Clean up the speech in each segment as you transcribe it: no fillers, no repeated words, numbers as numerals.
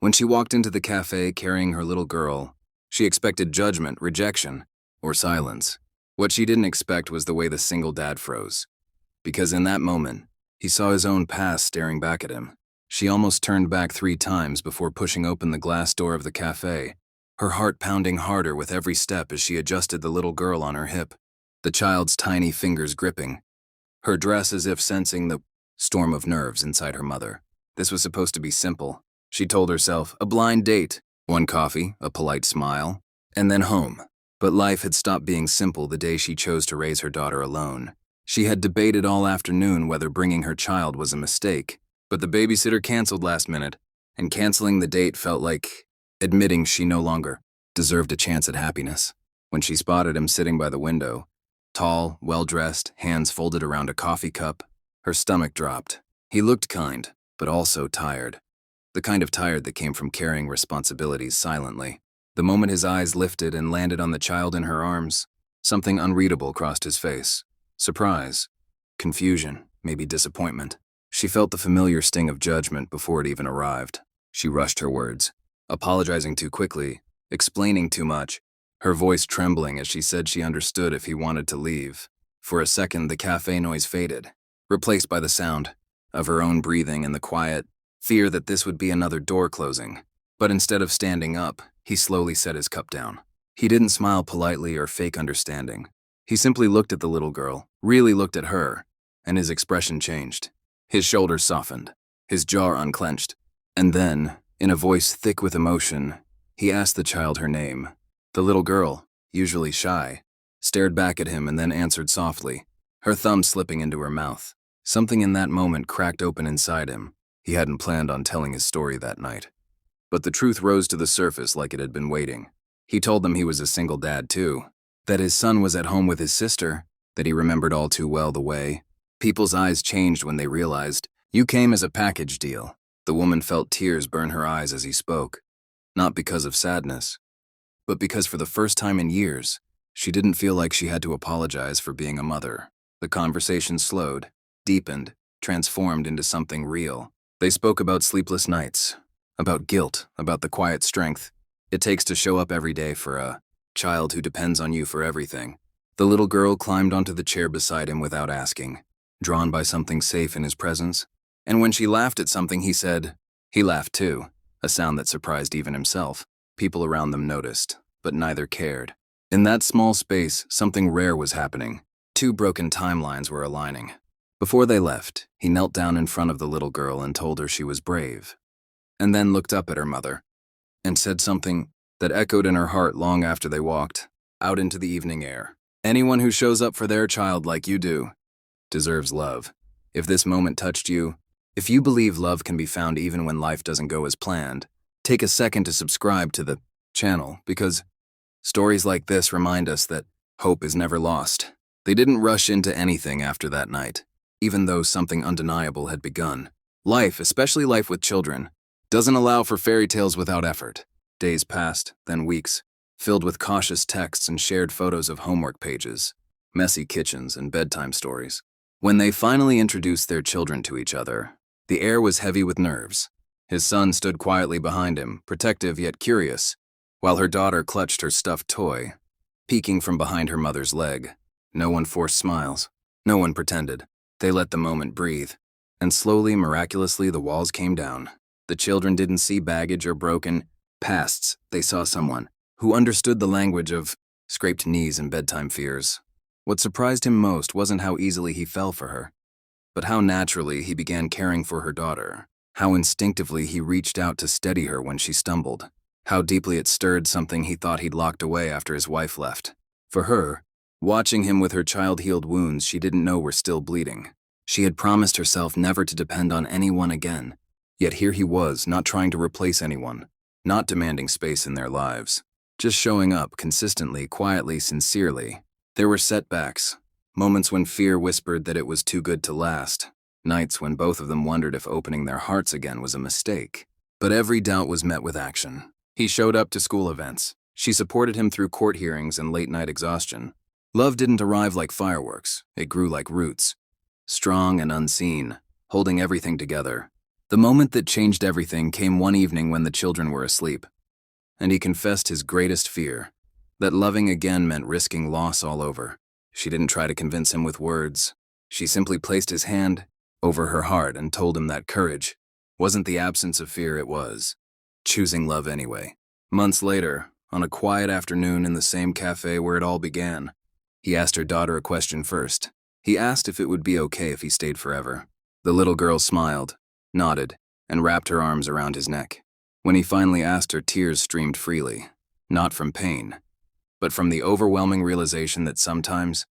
When she walked into the cafe carrying her little girl, she expected judgment, rejection, or silence. What she didn't expect was the way the single dad froze. Because in that moment, he saw his own past staring back at him. She almost turned back 3 times before pushing open the glass door of the cafe, her heart pounding harder with every step as she adjusted the little girl on her hip, the child's tiny fingers gripping her dress as if sensing the storm of nerves inside her mother. This was supposed to be simple. She told herself, a blind date, 1 coffee, a polite smile, and then home. But life had stopped being simple the day she chose to raise her daughter alone. She had debated all afternoon whether bringing her child was a mistake, but the babysitter canceled last minute, and canceling the date felt like admitting she no longer deserved a chance at happiness. When she spotted him sitting by the window, tall, well-dressed, hands folded around a coffee cup, her stomach dropped. He looked kind, but also tired. The kind of tired that came from carrying responsibilities silently. The moment his eyes lifted and landed on the child in her arms, something unreadable crossed his face. Surprise, confusion, maybe disappointment. She felt the familiar sting of judgment before it even arrived. She rushed her words, apologizing too quickly, explaining too much, her voice trembling as she said she understood if he wanted to leave. For a second, the cafe noise faded, replaced by the sound of her own breathing and the quiet fear that this would be another door closing. But instead of standing up, he slowly set his cup down. He didn't smile politely or fake understanding. He simply looked at the little girl, really looked at her, and his expression changed. His shoulders softened, his jaw unclenched, and then, in a voice thick with emotion, he asked the child her name. The little girl, usually shy, stared back at him and then answered softly, her thumb slipping into her mouth. Something in that moment cracked open inside him. He hadn't planned on telling his story that night. But the truth rose to the surface like it had been waiting. He told them he was a single dad too, that his son was at home with his sister, that he remembered all too well the way. People's eyes changed when they realized, you came as a package deal. The woman felt tears burn her eyes as he spoke, not because of sadness, but because for the first time in years, she didn't feel like she had to apologize for being a mother. The conversation slowed, deepened, transformed into something real. They spoke about sleepless nights, about guilt, about the quiet strength it takes to show up every day for a child who depends on you for everything. The little girl climbed onto the chair beside him without asking, drawn by something safe in his presence. And when she laughed at something he said, he laughed too, a sound that surprised even himself. People around them noticed, but neither cared. In that small space, something rare was happening. 2 broken timelines were aligning. Before they left, he knelt down in front of the little girl and told her she was brave, and then looked up at her mother and said something that echoed in her heart long after they walked out into the evening air. Anyone who shows up for their child like you do deserves love. If this moment touched you, if you believe love can be found even when life doesn't go as planned, take a second to subscribe to the channel, because stories like this remind us that hope is never lost. They didn't rush into anything after that night, even though something undeniable had begun. Life, especially life with children, doesn't allow for fairy tales without effort. Days passed, then weeks, filled with cautious texts and shared photos of homework pages, messy kitchens, and bedtime stories. When they finally introduced their children to each other, the air was heavy with nerves. His son stood quietly behind him, protective yet curious, while her daughter clutched her stuffed toy, peeking from behind her mother's leg. No one forced smiles. No one pretended. They let the moment breathe. And slowly, miraculously, the walls came down. The children didn't see baggage or broken pasts. They saw someone who understood the language of scraped knees and bedtime fears. What surprised him most wasn't how easily he fell for her, but how naturally he began caring for her daughter, how instinctively he reached out to steady her when she stumbled, how deeply it stirred something he thought he'd locked away after his wife left. For her, watching him with her child-healed wounds she didn't know were still bleeding. She had promised herself never to depend on anyone again, yet here he was, not trying to replace anyone, not demanding space in their lives, just showing up consistently, quietly, sincerely. There were setbacks, moments when fear whispered that it was too good to last, nights when both of them wondered if opening their hearts again was a mistake. But every doubt was met with action. He showed up to school events. She supported him through court hearings and late-night exhaustion. Love didn't arrive like fireworks. It grew like roots, strong and unseen, holding everything together. The moment that changed everything came one evening when the children were asleep, and he confessed his greatest fear, that loving again meant risking loss all over. She didn't try to convince him with words. She simply placed his hand over her heart and told him that courage wasn't the absence of fear, it was choosing love anyway. Months later, on a quiet afternoon in the same café where it all began, he asked her daughter a question first. He asked if it would be okay if he stayed forever. The little girl smiled, nodded, and wrapped her arms around his neck. When he finally asked her, tears streamed freely, not from pain, but from the overwhelming realization that sometimes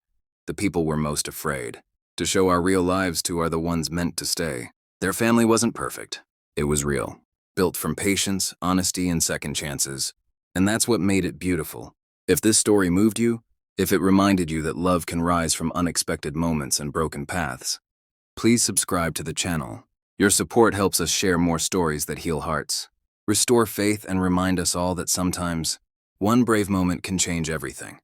the people we're most afraid to show our real lives to are the ones meant to stay. Their family wasn't perfect. It was real, built from patience, honesty, and second chances. And that's what made it beautiful. If this story moved you, if it reminded you that love can rise from unexpected moments and broken paths, please subscribe to the channel. Your support helps us share more stories that heal hearts, restore faith, and remind us all that sometimes one brave moment can change everything.